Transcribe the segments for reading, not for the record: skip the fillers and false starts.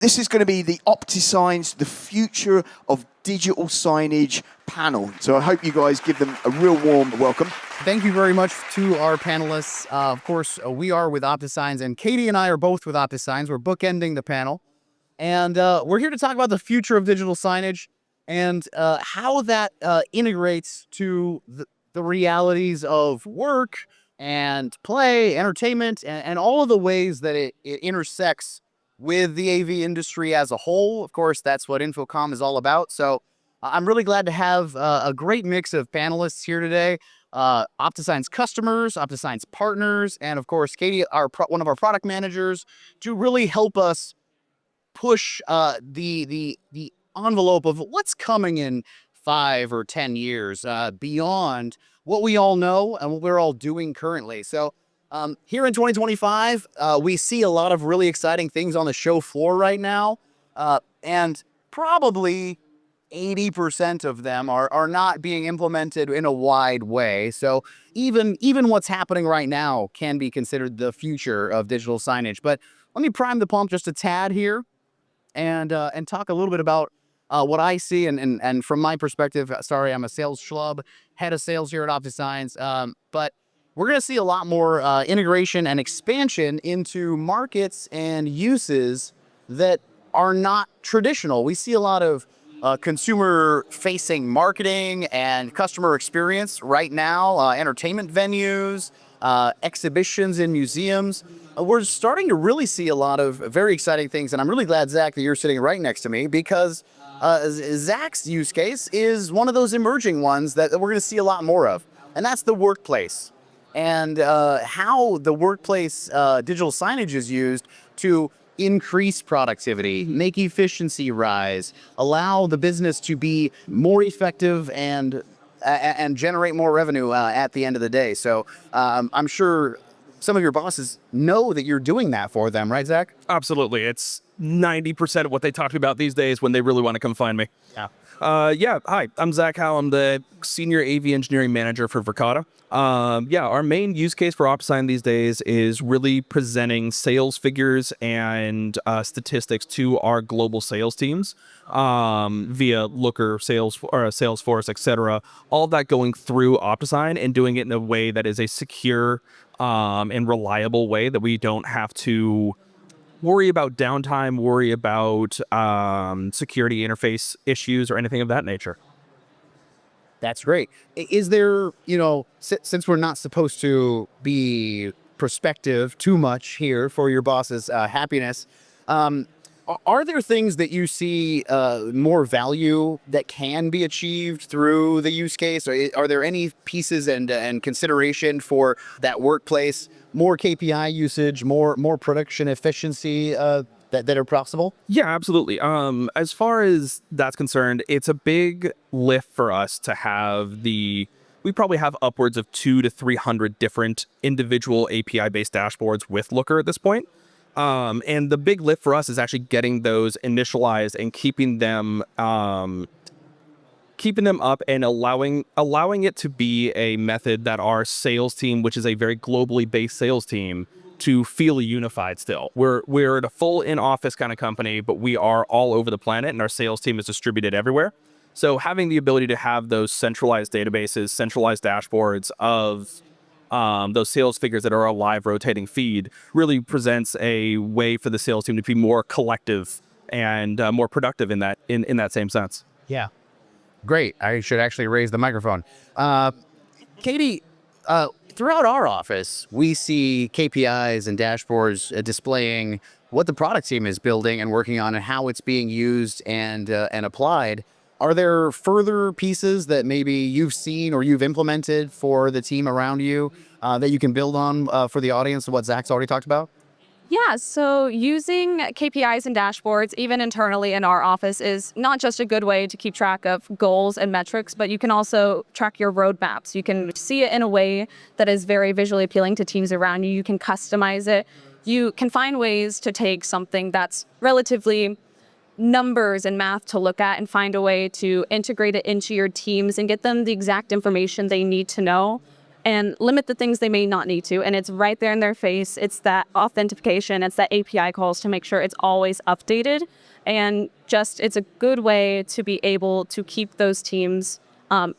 This is going to be the OptiSigns, the future of digital signage panel. So I hope you guys give them a real warm welcome. Thank you very much to our panelists. Of course, we are with OptiSigns, and Katie and I are both with OptiSigns. We're bookending the panel. And we're here to talk about the future of digital signage and how that integrates to the realities of work and play, entertainment, and all of the ways that it intersects with the AV industry as a whole. Of course, that's what InfoComm is all about. So I'm really glad to have a great mix of panelists here today. OptiSigns customers, OptiSigns partners, and of course, Katie, one of our product managers, to really help us push the envelope of what's coming in 5 or 10 years beyond what we all know and what we're all doing currently. So here in 2025, we see a lot of really exciting things on the show floor right now, and probably 80% of them are not being implemented in a wide way. So even what's happening right now can be considered the future of digital signage. But let me prime the pump just a tad here and talk a little bit about what I see. And from my perspective, sorry, I'm a sales schlub, head of sales here at OptiSigns. But we're going to see a lot more integration and expansion into markets and uses that are not traditional. We see a lot of consumer-facing marketing and customer experience right now, entertainment venues, exhibitions in museums. We're starting to really see a lot of very exciting things, and I'm really glad, Zach, that you're sitting right next to me, because Zach's use case is one of those emerging ones that we're going to see a lot more of, and that's the workplace. And how the workplace digital signage is used to increase productivity, make efficiency rise, allow the business to be more effective and generate more revenue at the end of the day. So I'm sure some of your bosses know that you're doing that for them, right, Zach? Absolutely. It's 90% of what they talk about these days when they really want to come find me. Yeah. Hi, I'm Zac Howe. I'm the Senior AV Engineering Manager for Verkada. Our main use case for OptiSign these days is really presenting sales figures and statistics to our global sales teams via Looker, Salesforce, etc. All of that going through OptiSign and doing it in a way that is a secure and reliable way that we don't have to worry about downtime, worry about security interface issues or anything of that nature. That's great. Is there, since we're not supposed to be prospective too much here for your boss's happiness, are there things that you see more value that can be achieved through the use case? Are there any pieces and consideration for that workplace, more KPI usage, more production efficiency that are possible? Yeah, absolutely. As far as that's concerned, it's a big lift for us to have we probably have upwards of 200 to 300 different individual API-based dashboards with Looker at this point. And the big lift for us is actually getting those initialized and keeping them up and allowing it to be a method that our sales team, which is a very globally based sales team, to feel unified still. We're at a full in-office kind of company, but we are all over the planet and our sales team is distributed everywhere. So having the ability to have those centralized databases, centralized dashboards of those sales figures that are a live rotating feed really presents a way for the sales team to be more collective and more productive in that same sense. Yeah. Great. I should actually raise the microphone. Katie, throughout our office, we see KPIs and dashboards displaying what the product team is building and working on and how it's being used and applied. Are there further pieces that maybe you've seen or you've implemented for the team around you that you can build on for the audience of what Zach's already talked about? Yeah, so using KPIs and dashboards, even internally in our office, is not just a good way to keep track of goals and metrics, but you can also track your roadmaps. You can see it in a way that is very visually appealing to teams around you. You can customize it. You can find ways to take something that's relatively numbers and math to look at and find a way to integrate it into your teams and get them the exact information they need to know and limit the things they may not need to. And it's right there in their face. It's that authentication, it's that API calls to make sure it's always updated. And just it's a good way to be able to keep those teams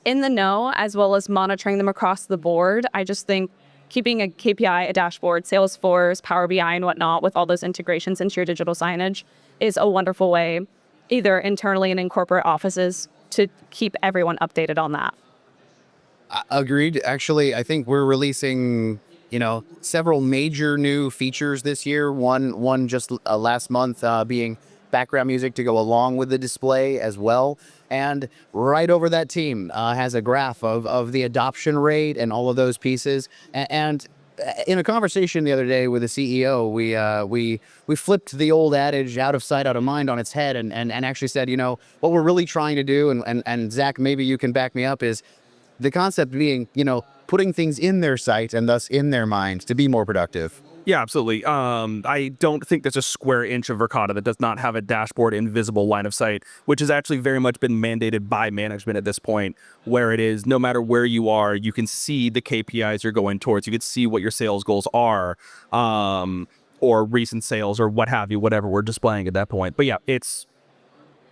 in the know, as well as monitoring them across the board. I just think keeping a KPI, a dashboard, Salesforce, Power BI, and whatnot with all those integrations into your digital signage is a wonderful way, either internally and in corporate offices, to keep everyone updated on that. Agreed. Actually, I think we're releasing, several major new features this year. One just last month being background music to go along with the display as well. And right over that team has a graph of the adoption rate and all of those pieces. And in a conversation the other day with the CEO, we flipped the old adage "out of sight, out of mind" on its head, and actually said, what we're really trying to do, and Zach, maybe you can back me up, is the concept being, putting things in their sight and thus in their mind to be more productive. Yeah, absolutely. I don't think there's a square inch of Verkada that does not have a dashboard in visible line of sight, which has actually very much been mandated by management at this point, where it is no matter where you are, you can see the KPIs you're going towards. You can see what your sales goals are, or recent sales or what have you, whatever we're displaying at that point. But yeah,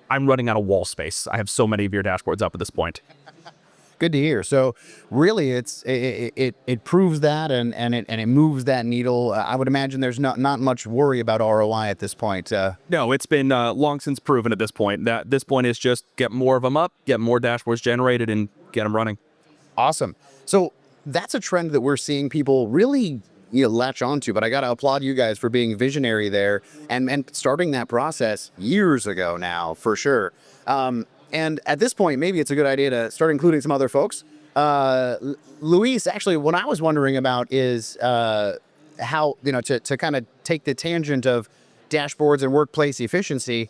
I'm running out of wall space. I have so many of your dashboards up at this point. Good to hear. So really it proves that and it moves that needle. I would imagine there's not much worry about ROI at this point. No, it's been long since proven at this point. That this point is just get more of them up, get more dashboards generated, and get them running. Awesome. So that's a trend that we're seeing people really latch onto, but I got to applaud you guys for being visionary there and starting that process years ago now, for sure. And at this point, maybe it's a good idea to start including some other folks. Luis, actually, what I was wondering about is how, to kind of take the tangent of dashboards and workplace efficiency.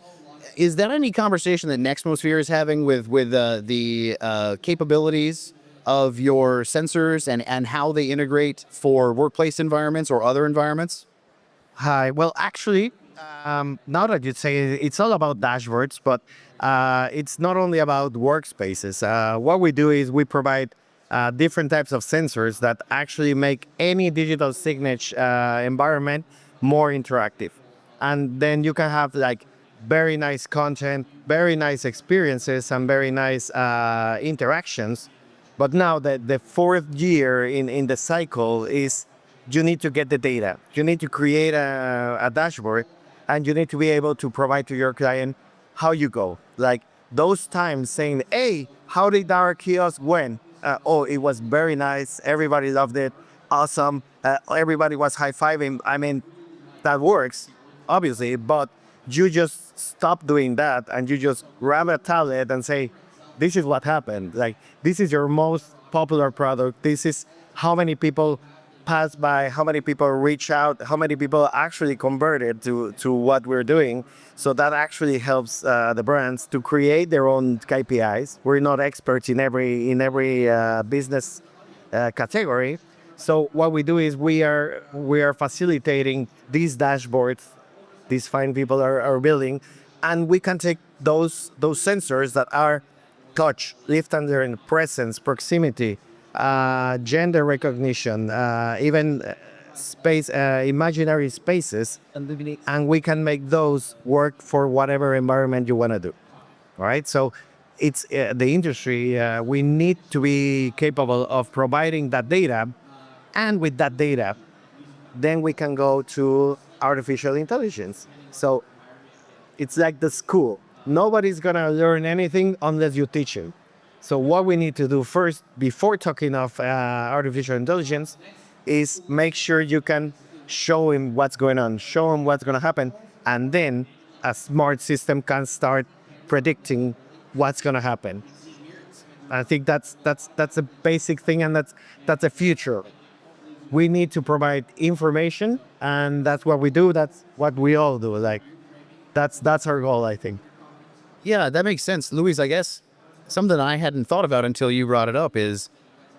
Is that any conversation that Nexmosphere is having with the capabilities of your sensors and how they integrate for workplace environments or other environments? Hi. Well, actually, now that you say it, it's all about dashboards, but it's not only about workspaces. What we do is we provide different types of sensors that actually make any digital signage environment more interactive. And then you can have like very nice content, very nice experiences, and very nice interactions. But now the fourth year in the cycle is you need to get the data. You need to create a dashboard, and you need to be able to provide to your client how you go. Like those times saying, hey, how did our kiosk went? Oh, it was very nice. Everybody loved it. Awesome. Everybody was high-fiving. I mean, that works, obviously, but you just stop doing that and you just grab a tablet and say, this is what happened. Like, this is your most popular product. This is how many people pass by, how many people reach out, how many people actually converted to what we're doing. So that actually helps the brands to create their own KPIs. We're not experts in every business category. So what we do is we are facilitating these dashboards these fine people are building, and we can take those sensors that are touch, lift and turn, presence, proximity, gender recognition, even space, imaginary spaces, and we can make those work for whatever environment you want to do. All right, so it's the industry. We need to be capable of providing that data, and with that data, then we can go to artificial intelligence. So it's like the school. Nobody's gonna learn anything unless you teach him. So what we need to do first, before talking of artificial intelligence, is make sure you can show him what's going on, show him what's gonna happen, and then a smart system can start predicting what's gonna happen. I think that's a basic thing, and that's a future. We need to provide information, and that's what we do. That's what we all do. Like, that's our goal, I think. Yeah, that makes sense. Luis, I guess something I hadn't thought about until you brought it up is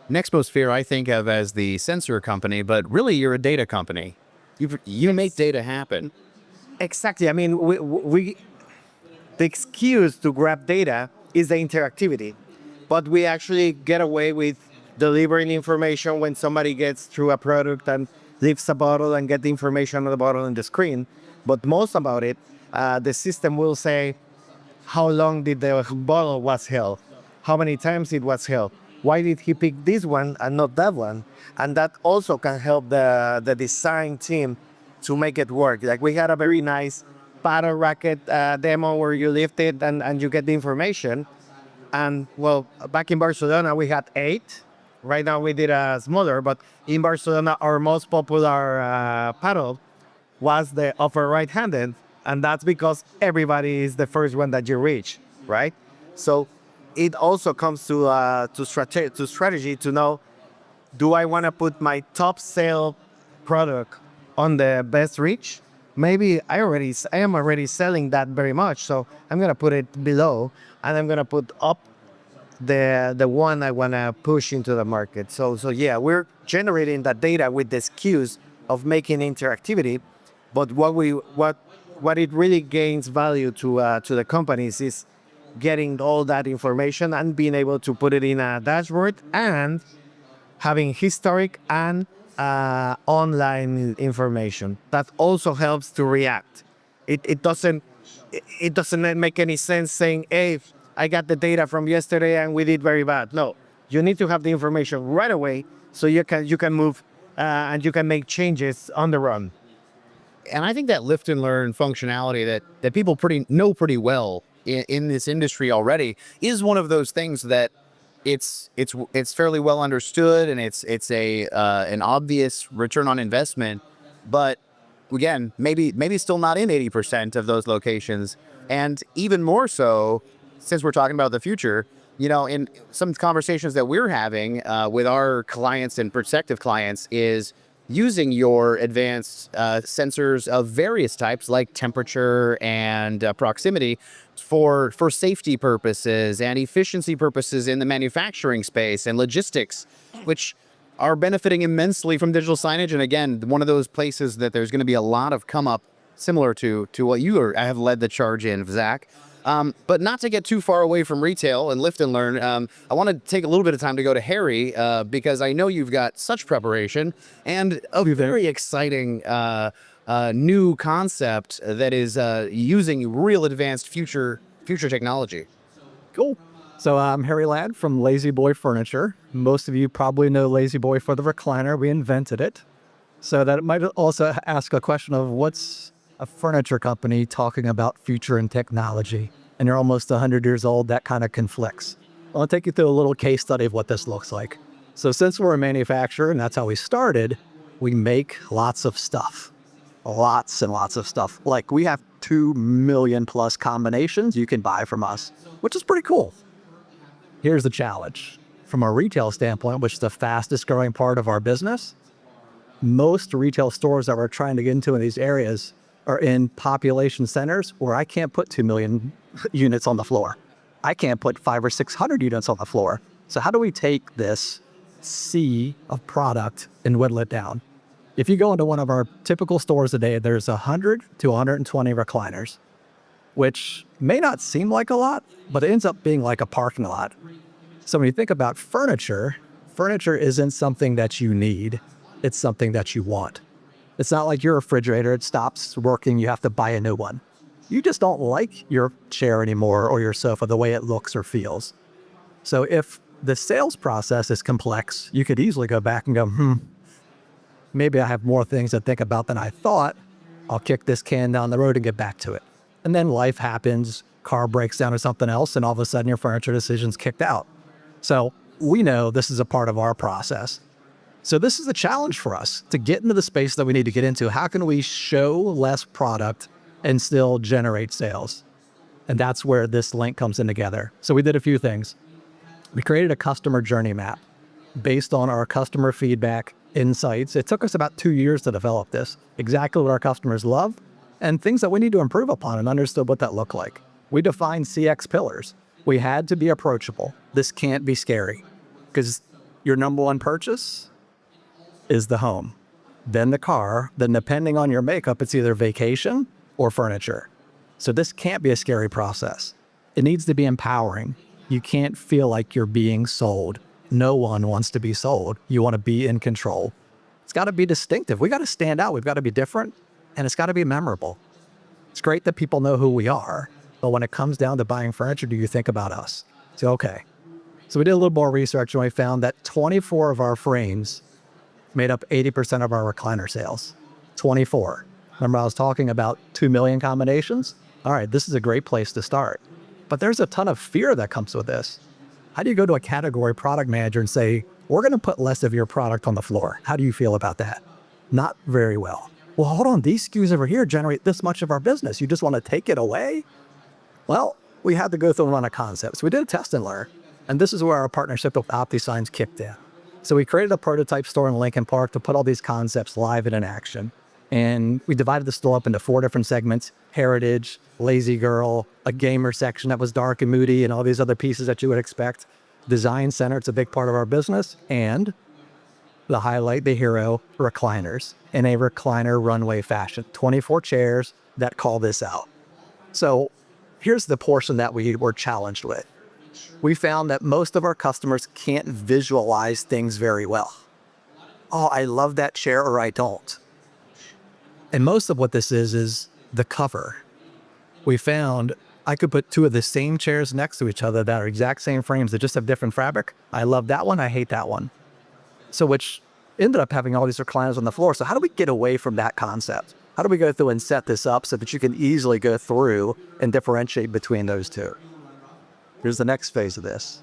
Nexmosphere I think of as the sensor company, but really you're a data company. You make data happen. Exactly. I mean, we the excuse to grab data is the interactivity, but we actually get away with delivering information when somebody gets through a product and leaves a bottle and get the information on the bottle on the screen. But most about it, the system will say how long did the bottle was held, how many times it was held, why did he pick this one and not that one, and that also can help the design team to make it work. Like we had a very nice paddle racket demo where you lift it and you get the information. And well, back in Barcelona, we had 8. Right now we did a smaller, but in Barcelona, our most popular paddle was the upper right-handed. And that's because everybody is the first one that you reach, right? So it also comes to strategy to know, do I want to put my top sale product on the best reach? Maybe I am already selling that very much, so I'm gonna put it below, and I'm gonna put up the one I wanna push into the market. So yeah, we're generating that data with the SKUs of making interactivity, but what it really gains value to the companies is getting all that information and being able to put it in a dashboard and having historic and online information. That also helps to react. It doesn't make any sense saying, hey, I got the data from yesterday and we did very bad. No, you need to have the information right away so you can move and you can make changes on the run. And I think that lift and learn functionality that people know pretty well in this industry already is one of those things that it's fairly well understood, and it's an obvious return on investment. But again, maybe still not in 80% of those locations, and even more so since we're talking about the future. In some conversations that we're having with our clients and prospective clients is using your advanced sensors of various types, like temperature and proximity, for safety purposes and efficiency purposes in the manufacturing space and logistics, which are benefiting immensely from digital signage. And again, one of those places that there's going to be a lot of come up similar to what you have led the charge in, Zac. But not to get too far away from retail and lift and learn, I want to take a little bit of time to go to Harry, because I know you've got such preparation and a very exciting new concept that is using real advanced future technology. Cool. So I'm Harry Ladd from Lazy Boy Furniture. Most of you probably know Lazy Boy for the recliner. We invented it. So that might also ask a question of what's a furniture company talking about future and technology, and you're almost 100 years old, that kind of conflicts. I'll take you through a little case study of what this looks like. So since we're a manufacturer, and that's how we started, we make lots of stuff. Lots and lots of stuff. Like we have 2 million plus combinations you can buy from us, which is pretty cool. Here's the challenge. From a retail standpoint, which is the fastest growing part of our business, most retail stores that we're trying to get into in these areas are in population centers where I can't put 2 million units on the floor. I can't put 500 or 600 units on the floor. So how do we take this sea of product and whittle it down? If you go into one of our typical stores today, there's 100 to 120 recliners, which may not seem like a lot, but it ends up being like a parking lot. So when you think about furniture isn't something that you need. It's something that you want. It's not like your refrigerator, it stops working, you have to buy a new one. You just don't like your chair anymore or your sofa the way it looks or feels. So if the sales process is complex, you could easily go back and go, maybe I have more things to think about than I thought. I'll kick this can down the road and get back to it. And then life happens, car breaks down or something else, and all of a sudden your furniture decision's kicked out. So we know this is a part of our process. So this is a challenge for us to get into the space that we need to get into. How can we show less product and still generate sales? And that's where this link comes in together. So we did a few things. We created a customer journey map based on our customer feedback insights. It took us about 2 years to develop this, exactly what our customers love and things that we need to improve upon, and understood what that looked like. We defined CX pillars. We had to be approachable. This can't be scary because your number one purchase is the home, then the car, then depending on your makeup, it's either vacation or furniture. So this can't be a scary process. It needs to be empowering. You can't feel like you're being sold. No one wants to be sold. You want to be in control. It's got to be distinctive. We got to stand out. We've got to be different, and it's got to be memorable. It's great that people know who we are, but when it comes down to buying furniture, do you think about us? So, okay. So we did a little more research, and we found that 24 of our frames made up 80% of our recliner sales. 24. Remember I was talking about 2 million combinations? All right, this is a great place to start. But there's a ton of fear that comes with this. How do you go to a category product manager and say, we're going to put less of your product on the floor? How do you feel about that? Not very well. Well, hold on, these SKUs over here generate this much of our business. You just want to take it away? Well, we had to go through and run a concept. So we did a test and learn. And this is where our partnership with OptiSigns kicked in. So we created a prototype store in Lincoln Park to put all these concepts live and in action. And we divided the store up into 4 different segments: heritage, lazy girl, a gamer section that was dark and moody, and all these other pieces that you would expect. Design center, it's a big part of our business. And the highlight, the hero, recliners in a recliner runway fashion. 24 chairs that call this out. So here's the portion that we were challenged with. We found that most of our customers can't visualize things very well. Oh, I love that chair, or I don't. And most of what this is the cover. We found I could put 2 of the same chairs next to each other that are exact same frames that just have different fabric. I love that one, I hate that one. So which ended up having all these recliners on the floor. So how do we get away from that concept? How do we go through and set this up so that you can easily go through and differentiate between those two? Here's the next phase of this.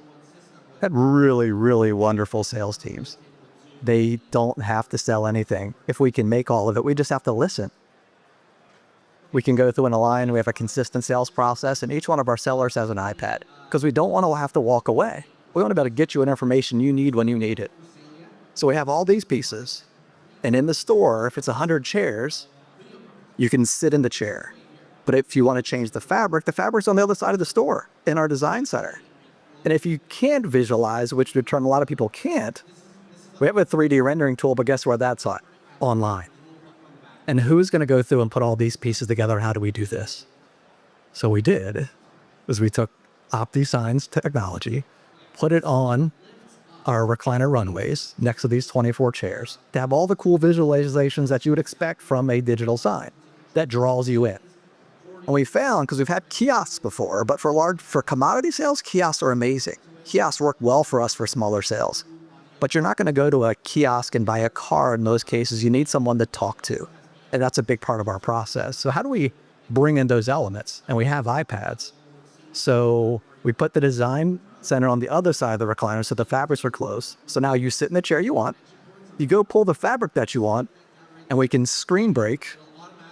Had really, really wonderful sales teams. They don't have to sell anything. If we can make all of it, we just have to listen. We can go through and align. We have a consistent sales process, and each one of our sellers has an iPad because we don't want to have to walk away. We want to be able to get you an information you need when you need it. So we have all these pieces, and in the store, if it's 100 chairs, you can sit in the chair. But if you want to change the fabric's on the other side of the store in our design center. And if you can't visualize, which in turn a lot of people can't, we have a 3D rendering tool, but guess where that's at? Online. And who's going to go through and put all these pieces together, and how do we do this? So we did, is we took OptiSigns technology, put it on our recliner runways next to these 24 chairs to have all the cool visualizations that you would expect from a digital sign that draws you in. And we found, because we've had kiosks before, but for commodity sales, kiosks are amazing. Kiosks work well for us for smaller sales. But you're not going to go to a kiosk and buy a car in most cases. You need someone to talk to. And that's a big part of our process. So how do we bring in those elements? And we have iPads. So we put the design center on the other side of the recliner so the fabrics are close. So now you sit in the chair you want, you go pull the fabric that you want, and we can screen break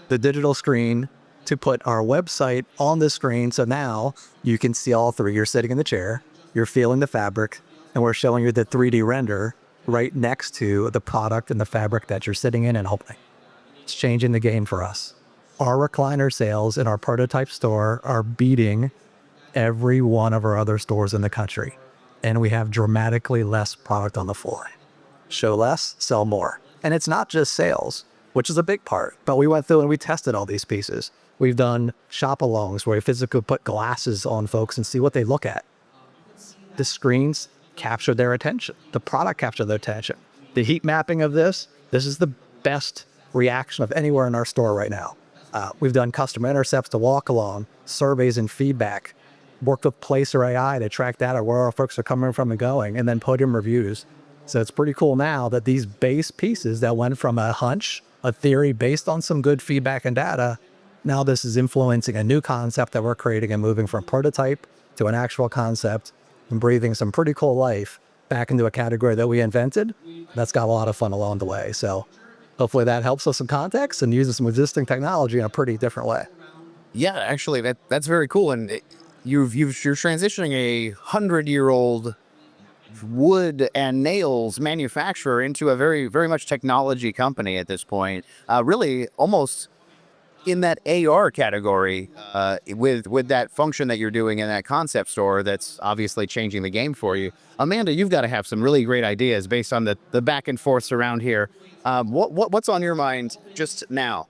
the digital screen to put our website on the screen. So now you can see all 3. You're sitting in the chair, you're feeling the fabric, and we're showing you the 3D render right next to the product and the fabric that you're sitting in and holding. It's changing the game for us. Our recliner sales in our prototype store are beating every one of our other stores in the country. And we have dramatically less product on the floor. Show less, sell more. And it's not just sales, which is a big part, but we went through and we tested all these pieces. We've done shop-alongs where we physically put glasses on folks and see what they look at. The screens capture their attention. The product capture their attention. The heat mapping of this is the best reaction of anywhere in our store right now. We've done customer intercepts to walk along, surveys and feedback, worked with Placer AI to track data where our folks are coming from and going, and then podium reviews. So it's pretty cool now that these base pieces that went from a hunch, a theory based on some good feedback and data, now this is influencing a new concept that we're creating and moving from prototype to an actual concept and breathing some pretty cool life back into a category that we invented. That's got a lot of fun along the way. So hopefully that helps us some context and uses some existing technology in a pretty different way. Yeah, actually, that's very cool. And you're transitioning a 100-year-old wood and nails manufacturer into a very, very much technology company at this point. Really, almost in that AR category, with that function that you're doing in that concept store, that's obviously changing the game for you. Amanda, you've got to have some really great ideas based on the back and forths around here. What's on your mind just now?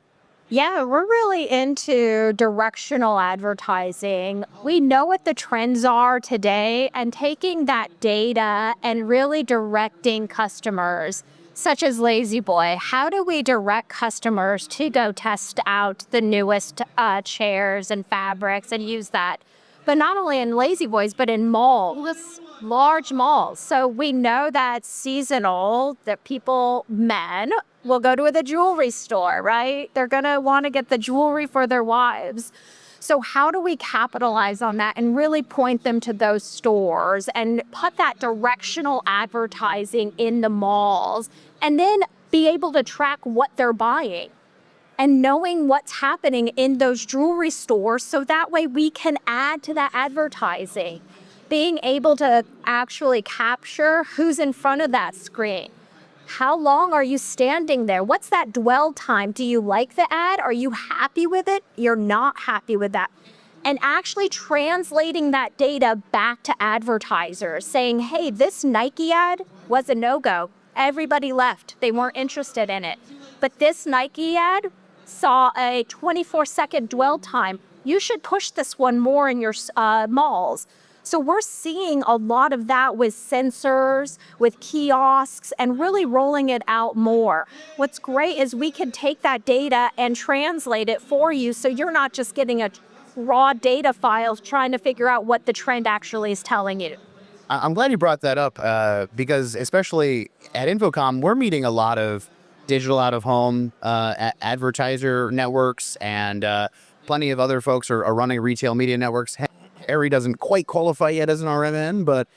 Yeah, we're really into directional advertising. We know what the trends are today, and taking that data and really directing customers, such as Lazy Boy. How do we direct customers to go test out the newest chairs and fabrics and use that? But not only in Lazy Boys, but in malls, large malls. So we know that seasonal, that men will go to the jewelry store, right? They're going to want to get the jewelry for their wives. So how do we capitalize on that and really point them to those stores and put that directional advertising in the malls and then be able to track what they're buying and knowing what's happening in those jewelry stores so that way we can add to that advertising. Being able to actually capture who's in front of that screen. How long are you standing there? What's that dwell time? Do you like the ad? Are you happy with it? You're not happy with that. And actually translating that data back to advertisers saying, hey, this Nike ad was a no-go. Everybody left. They weren't interested in it. But this Nike ad saw a 24-second dwell time. You should push this one more in your malls. So we're seeing a lot of that with sensors, with kiosks, and really rolling it out more. What's great is we can take that data and translate it for you so you're not just getting a raw data file trying to figure out what the trend actually is telling you. I'm glad you brought that up because especially at InfoComm, we're meeting a lot of digital out-of-home advertiser networks, and plenty of other folks are running retail media networks. Harry doesn't quite qualify yet as an RMN, but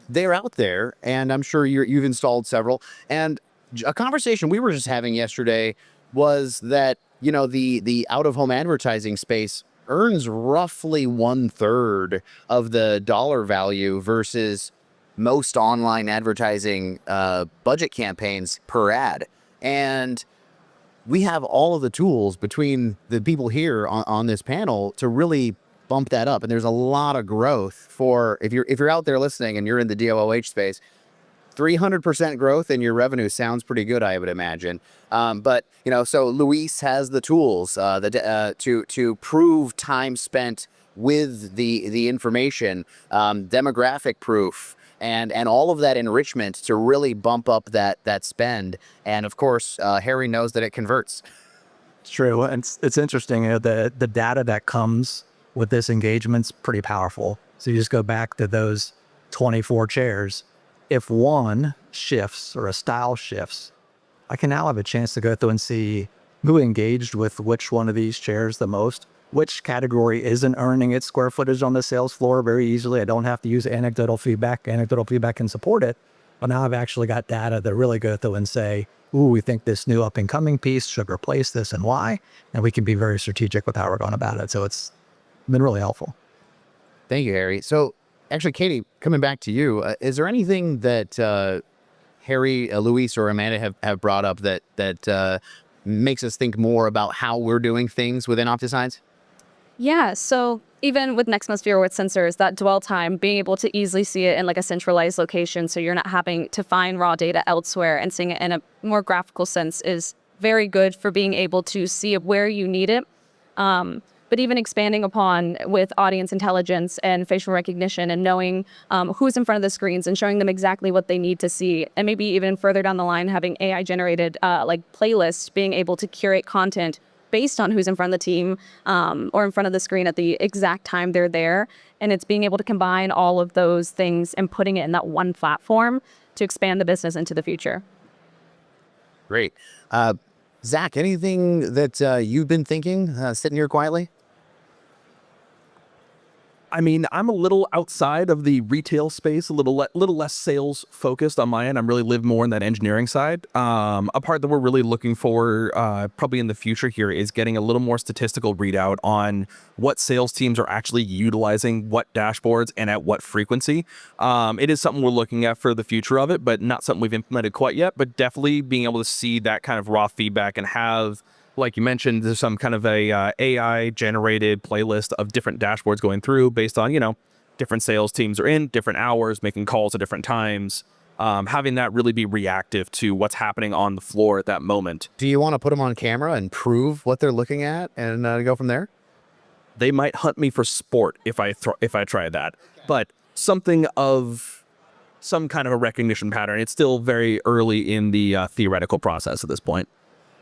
they're out there, and I'm sure you've installed several. And a conversation we were just having yesterday was that, you know, the out-of-home advertising space earns roughly 1/3 of the dollar value versus most online advertising budget campaigns per ad. And we have all of the tools between the people here on this panel to really bump that up. And there's a lot of growth for, if you're out there listening and you're in the DOOH space, 300% growth in your revenue sounds pretty good, I would imagine. But, you know, so Luis has the tools to prove time spent with the information, demographic proof, and all of that enrichment to really bump up that spend. And of course, Harry knows that it converts. It's true. And it's interesting. You know, the data that comes with this engagement's pretty powerful. So you just go back to those 24 chairs. If one shifts or a style shifts, I can now have a chance to go through and see who engaged with which one of these chairs the most, which category isn't earning its square footage on the sales floor very easily. I don't have to use anecdotal feedback. Anecdotal feedback can support it. But now I've actually got data that really go through and say, ooh, we think this new up and coming piece should replace this and why. And we can be very strategic with how we're going about it. So it's been really helpful. Thank you, Harry. So actually, Katie, coming back to you, is there anything that Harry, Luis, or Amanda have brought up that makes us think more about how we're doing things within OptiSigns? Yeah, so even with Nexmosphere with sensors, that dwell time, being able to easily see it in like a centralized location so you're not having to find raw data elsewhere and seeing it in a more graphical sense is very good for being able to see where you need it. But even expanding upon with audience intelligence and facial recognition and knowing who's in front of the screens and showing them exactly what they need to see. And maybe even further down the line, having AI generated like playlists, being able to curate content based on who's in front of the team or in front of the screen at the exact time they're there. And it's being able to combine all of those things and putting it in that one platform to expand the business into the future. Great. Zac, anything that you've been thinking sitting here quietly? I mean, I'm a little outside of the retail space, a little less sales focused on my end. I'm really live more in that engineering side. A part that we're really looking for probably in the future here is getting a little more statistical readout on what sales teams are actually utilizing what dashboards and at what frequency. It is something we're looking at for the future of it, but not something we've implemented quite yet, but definitely being able to see that kind of raw feedback and have, like you mentioned, there's some kind of a AI generated playlist of different dashboards going through based on, you know, different sales teams are in different hours, making calls at different times, having that really be reactive to what's happening on the floor at that moment. Do you want to put them on camera and prove what they're looking at and go from there? They might hunt me for sport if I try that, but something of some kind of a recognition pattern. It's still very early in the theoretical process at this point.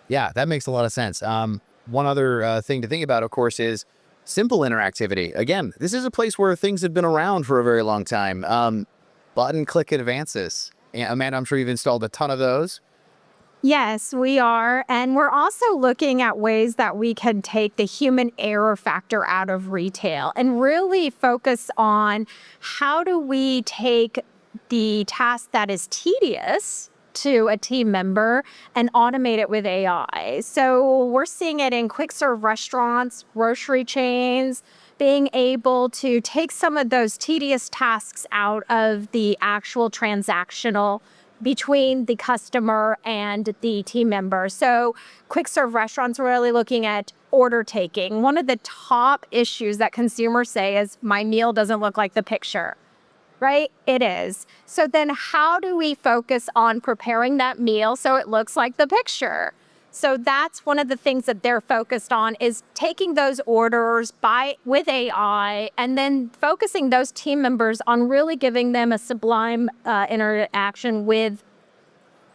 Yeah, that makes a lot of sense. One other thing to think about, of course, is simple interactivity. Again, this is a place where things have been around for a very long time. Button click advances. Amanda, I'm sure you've installed a ton of those. Yes, we are. And we're also looking at ways that we can take the human error factor out of retail and really focus on how do we take the task that is tedious to a team member and automate it with AI. So we're seeing it in quick serve restaurants, grocery chains, being able to take some of those tedious tasks out of the actual transactional between the customer and the team member. So quick serve restaurants are really looking at order taking. One of the top issues that consumers say is my meal doesn't look like the picture, right? It is. So then how do we focus on preparing that meal so it looks like the picture? So that's one of the things that they're focused on is taking those orders with AI and then focusing those team members on really giving them a sublime interaction with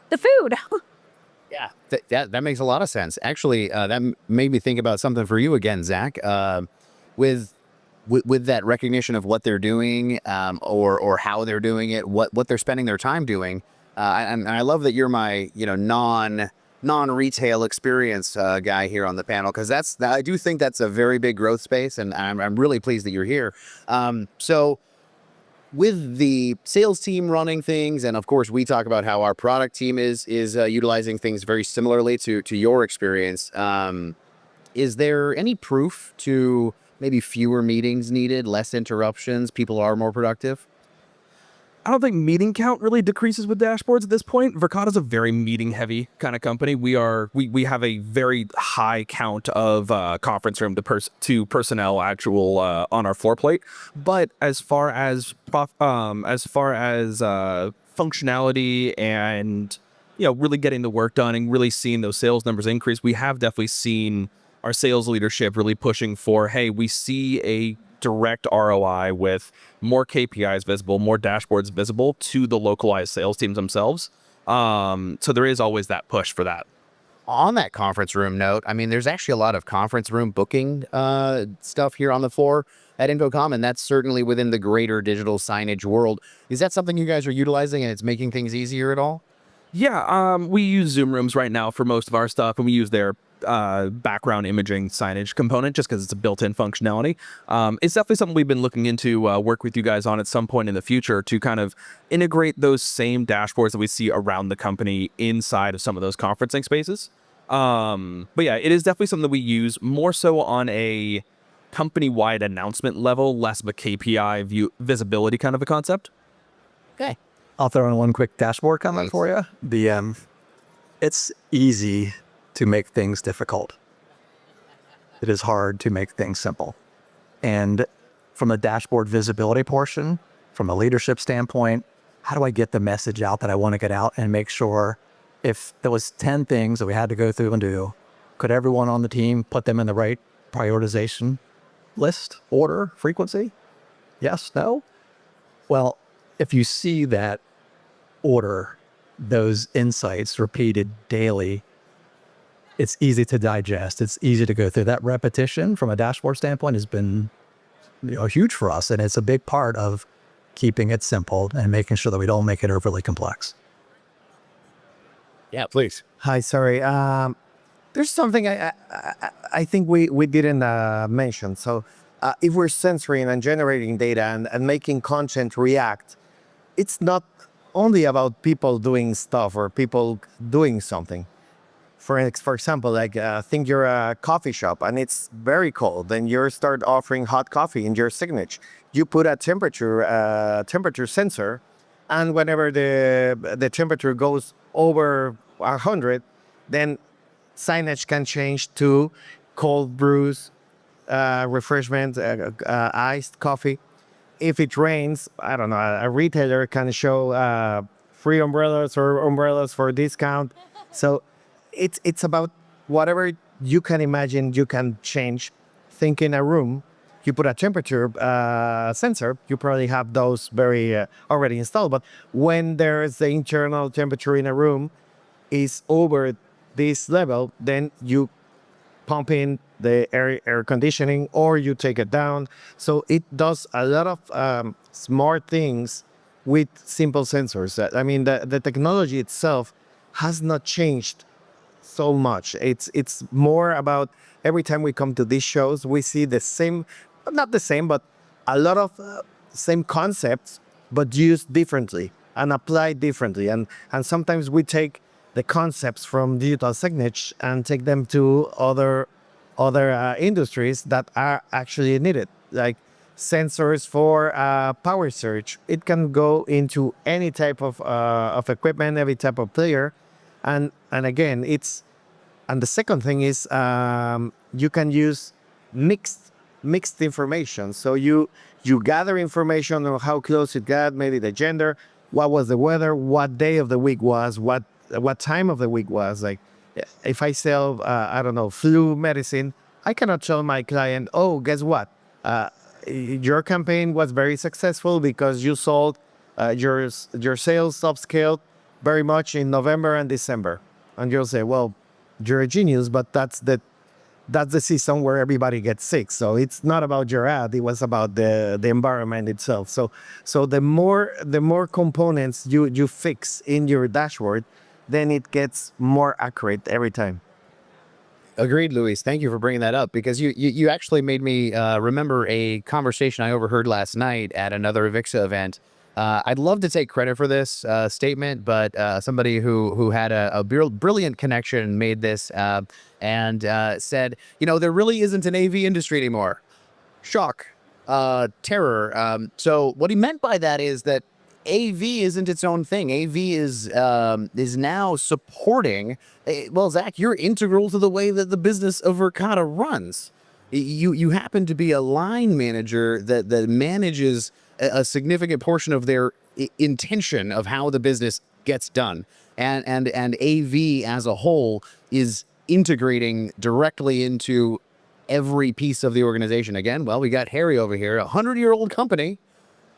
the food. Yeah, that makes a lot of sense. Actually, that made me think about something for you again, Zach. With that recognition of what they're doing or how they're doing it, what they're spending their time doing. And I love that you're my non-retail experience guy here on the panel, because I do think that's a very big growth space, and I'm really pleased that you're here. So with the sales team running things, and of course we talk about how our product team is utilizing things very similarly to your experience. Is there any proof to maybe fewer meetings needed, less interruptions, people are more productive? I don't think meeting count really decreases with dashboards at this point. Verkada is a very meeting heavy kind of company. We have a very high count of conference room to personnel actual on our floor plate. But as far as functionality and really getting the work done and really seeing those sales numbers increase, we have definitely seen our sales leadership really pushing for, hey, we see a direct ROI with more KPIs visible, more dashboards visible to the localized sales teams themselves. So there is always that push for that. On that conference room note, I mean, there's actually a lot of conference room booking stuff here on the floor at InfoComm, and that's certainly within the greater digital signage world. Is that something you guys are utilizing and it's making things easier at all? Yeah, we use Zoom rooms right now for most of our stuff, and we use their background imaging signage component just because it's a built-in functionality. It's definitely something we've been looking into, work with you guys on at some point in the future to kind of integrate those same dashboards that we see around the company inside of some of those conferencing spaces. But yeah, it is definitely something that we use more so on a company-wide announcement level, less of a KPI view visibility kind of a concept. Okay. I'll throw in one quick dashboard comment for you. It's easy to make things difficult. It is hard to make things simple. And from a dashboard visibility portion, from a leadership standpoint, how do I get the message out that I want to get out and make sure if there was 10 things that we had to go through and do, could everyone on the team put them in the right prioritization list, order, frequency? Yes, no? Well, if you see that order, those insights repeated daily, it's easy to digest. It's easy to go through. That repetition from a dashboard standpoint has been huge for us. And it's a big part of keeping it simple and making sure that we don't make it overly complex. Yeah, please. Hi, sorry. There's something I think we didn't mention. So if we're censoring and generating data and making content react, it's not only about people doing stuff or people doing something. For example, like think you're a coffee shop and it's very cold, then you start offering hot coffee in your Signage. You put a temperature sensor, and whenever the temperature goes over 100, then Signage can change to cold brews, refreshment, iced coffee. If it rains, I don't know, a retailer can show free umbrellas or umbrellas for discount. So it's about whatever you can imagine you can change. Think in a room, you put a temperature sensor, you probably have those very already installed. But when there's the internal temperature in a room is over this level, then you pump in the air conditioning or you take it down. So it does a lot of smart things with simple sensors. I mean, the technology itself has not changed so much. It's more about every time we come to these shows, we see the same, not the same, but a lot of same concepts, but used differently and applied differently. And sometimes we take the concepts from digital signage and take them to other industries that are actually needed, like sensors for power surge. It can go into any type of equipment, every type of player, and again, and the second thing is you can use mixed information. So you gather information on how close it got, maybe the gender, what was the weather, what day of the week was, what time of the week was. Like if I sell I don't know, flu medicine, I cannot tell my client, oh, guess what? Your campaign was very successful because you sold your sales upscaled very much in November and December. And you'll say, well, you're a genius, but that's the season where everybody gets sick. So it's not about your ad; it was about the environment itself. So the more components you fix in your dashboard, then it gets more accurate every time. Agreed, Luis. Thank you for bringing that up, because you actually made me remember a conversation I overheard last night at another Avixa event. I'd love to take credit for this statement, but somebody who had a brilliant connection made this and said, there really isn't an AV industry anymore. Shock, terror. So what he meant by that is that AV isn't its own thing. AV is now supporting. Well, Zac, you're integral to the way that the business of Verkada runs. You happen to be a line manager that manages a significant portion of their intention of how the business gets done, and AV as a whole is integrating directly into every piece of the organization. Again, well, we got Harry over here, 100-year-old company,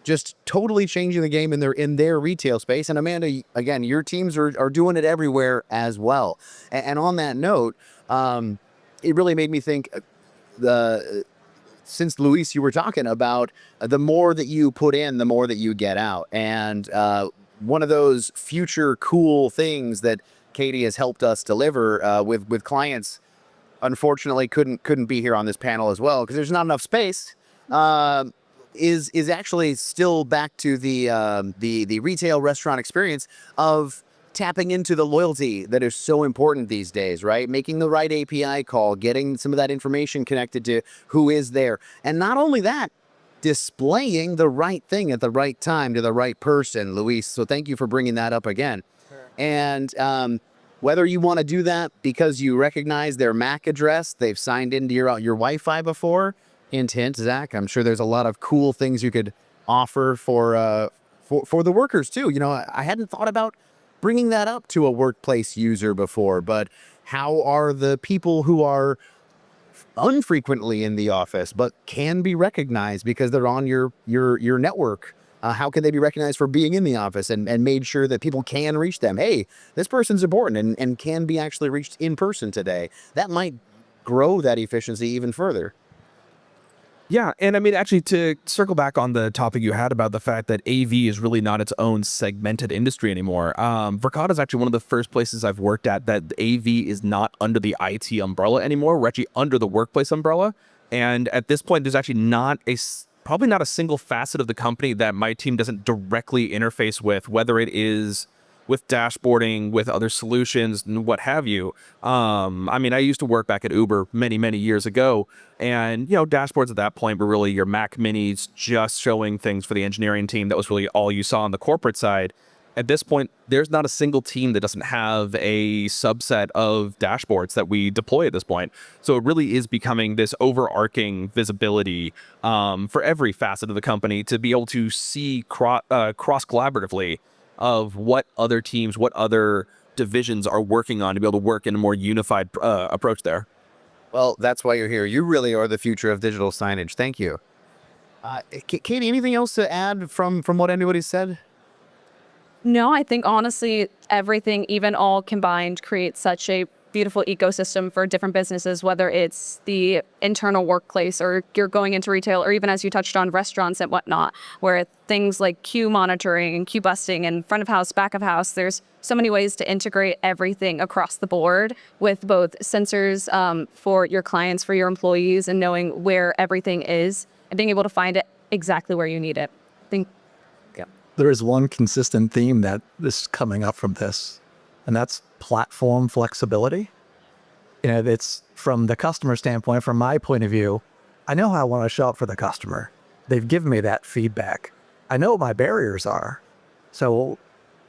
just totally changing the game in their retail space. And Amanda, again, your teams are doing it everywhere as well. And on that note, it really made me think since Luis, you were talking about the more that you put in, the more that you get out. And one of those future cool things that Kati has helped us deliver with clients, unfortunately couldn't be here on this panel as well because there's not enough space, is actually still back to the retail restaurant experience of tapping into the loyalty that is so important these days, right? Making the right API call, getting some of that information connected to who is there. And not only that, displaying the right thing at the right time to the right person, Luis. So thank you for bringing that up again. Sure. And whether you want to do that because you recognize their MAC address, they've signed into your Wi-Fi before, hint, hint, Zac, I'm sure there's a lot of cool things you could offer for the workers too. I hadn't thought about bringing that up to a workplace user before, but how are the people who are unfrequently in the office but can be recognized because they're on your network? How can they be recognized for being in the office and made sure that people can reach them? Hey, this person's important and can be actually reached in person today. That might grow that efficiency even further. Yeah, and I mean, actually, to circle back on the topic you had about the fact that AV is really not its own segmented industry anymore, Verkada is actually one of the first places I've worked at that AV is not under the IT umbrella anymore. We're actually under the workplace umbrella, and at this point, there's actually probably not a single facet of the company that my team doesn't directly interface with, whether it is with dashboarding, with other solutions, and what have you. I mean, I used to work back at Uber many, many years ago, and dashboards at that point were really your Mac Minis just showing things for the engineering team. That was really all you saw on the corporate side. At this point, there's not a single team that doesn't have a subset of dashboards that we deploy at this point. So it really is becoming this overarching visibility for every facet of the company to be able to see cross collaboratively of what other teams, what other divisions are working on to be able to work in a more unified approach there. Well, that's why you're here. You really are the future of digital signage. Thank you. Katie, anything else to add from what anybody said? No, I think honestly, everything, even all combined, creates such a beautiful ecosystem for different businesses, whether it's the internal workplace or you're going into retail, or even as you touched on, restaurants and whatnot, where things like queue monitoring and queue busting and front of house, back of house, there's so many ways to integrate everything across the board with both sensors for your clients, for your employees, and knowing where everything is and being able to find it exactly where you need it. I think, yeah. There is one consistent theme that is coming up from this, and that's platform flexibility. It's from the customer standpoint, from my point of view, I know how I want to show up for the customer. They've given me that feedback. I know what my barriers are.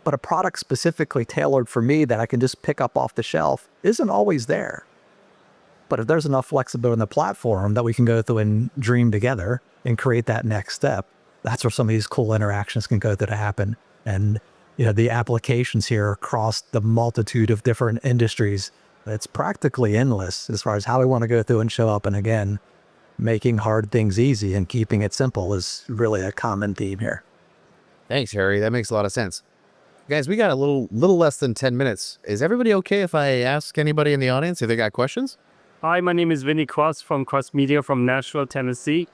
But a product specifically tailored for me that I can just pick up off the shelf isn't always there. But if there's enough flexibility in the platform that we can go through and dream together and create that next step, that's where some of these cool interactions can go through to happen. And the applications here across the multitude of different industries, it's practically endless as far as how we want to go through and show up. And again, making hard things easy and keeping it simple is really a common theme here. Thanks, Harry. That makes a lot of sense. Guys, we got a little less than 10 minutes. Is everybody okay if I ask anybody in the audience if they got questions? Hi, my name is Vinny Cross from Cross Media from Nashville, Tennessee,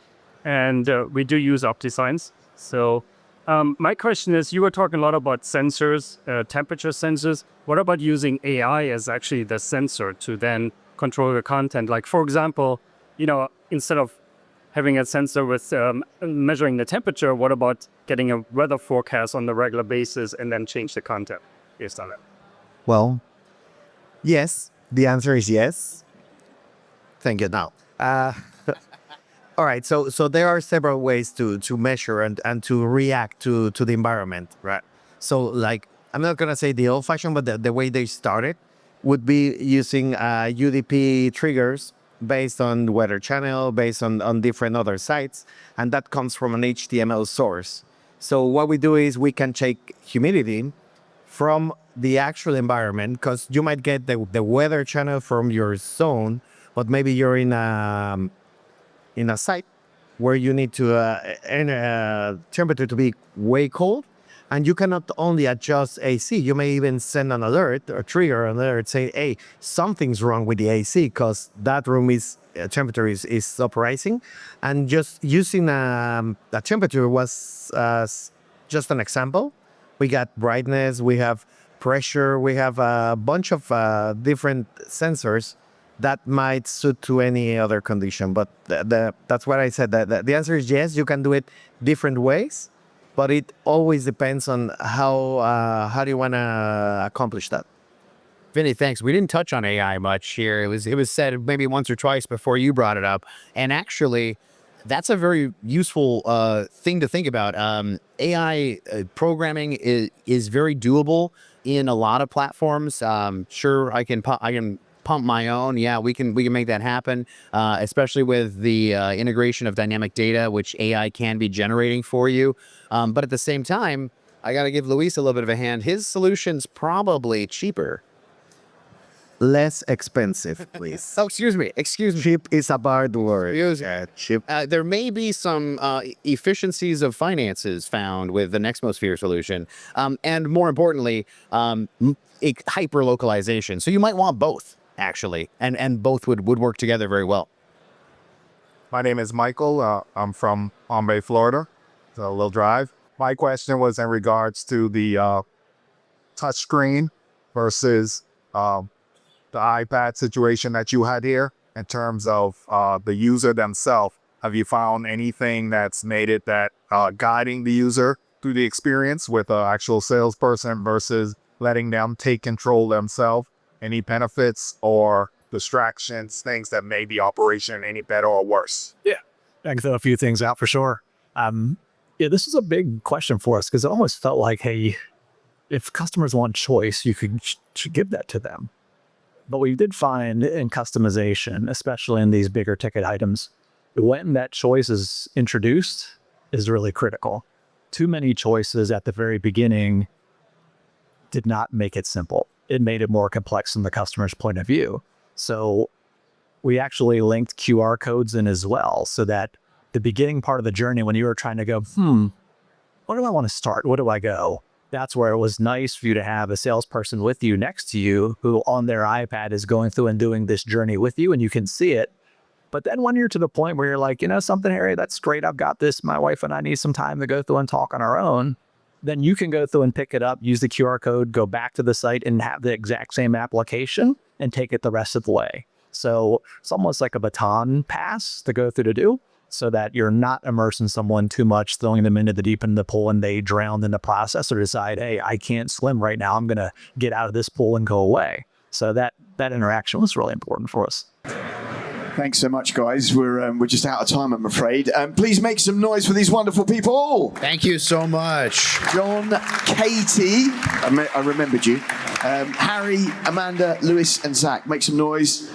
and we do use OptiSigns. So my question is, you were talking a lot about sensors, temperature sensors. What about using AI as actually the sensor to then control the content? Like, for example, instead of having a sensor with measuring the temperature, what about getting a weather forecast on a regular basis and then change the content based on it? Well, yes. The answer is yes. Thank you. Now, all right. So there are several ways to measure and to react to the environment, right? So like, I'm not gonna say the old-fashioned, but the way they started would be using UDP triggers based on Weather Channel, based on different other sites, and that comes from an HTML source. So what we do is we can check humidity from the actual environment, because you might get the Weather Channel from your zone, but maybe you're in a site where you need to temperature to be way cold, and you cannot only adjust AC, you may even send an alert or trigger an alert saying, hey, something's wrong with the AC because that room temperature is uprising. And just using the temperature was just an example. We got brightness, we have pressure, we have a bunch of different sensors that might suit to any other condition. But that's what I said. The answer is yes, you can do it different ways, but it always depends on how do you want to accomplish that. Vinny, thanks. We didn't touch on AI much here. It was said maybe once or twice before you brought it up. And actually, that's a very useful thing to think about. AI programming is very doable in a lot of platforms. Sure, I can pump my own. Yeah, we can make that happen, especially with the integration of dynamic data, which AI can be generating for you. But at the same time, I got to give Luis a little bit of a hand. His solution's probably cheaper. Less expensive, please. Oh, excuse me. Cheap is a bad word. Cheap. There may be some efficiencies of finances found with the Nexmosphere solution, and more importantly, hyper localization. So you might want both, actually, and both would work together very well. My name is Michael. I'm from Palm Bay, Florida. It's a little drive. My question was in regards to the touchscreen versus the iPad situation that you had here in terms of the user themselves. Have you found anything that's made it that guiding the user through the experience with an actual salesperson versus letting them take control themselves? Any benefits or distractions, things that made the operation any better or worse? Yeah, I can throw a few things out for sure. This is a big question for us because it almost felt like, hey, if customers want choice, you could give that to them. But we did find in customization, especially in these bigger ticket items, when that choice is introduced is really critical. Too many choices at the very beginning did not make it simple. It made it more complex from the customer's point of view. So we actually linked QR codes in as well, so that the beginning part of the journey, when you were trying to go, where do I want to start? Where do I go? That's where it was nice for you to have a salesperson with you next to you who on their iPad is going through and doing this journey with you, and you can see it. But then when you're to the point where you're like, you know something, Harry, that's great. I've got this. My wife and I need some time to go through and talk on our own. Then you can go through and pick it up, use the QR code, go back to the site and have the exact same application and take it the rest of the way. So it's almost like a baton pass to go through to do, so that you're not immersing someone too much, throwing them into the deep end of the pool and they drown in the process or decide, hey, I can't swim right now. I'm going to get out of this pool and go away. So that interaction was really important for us. Thanks so much, guys. We're just out of time, I'm afraid. Please make some noise for these wonderful people. Thank you so much. John, Katie, I remembered you. Harry, Amanda, Lewis, and Zach. Make some noise.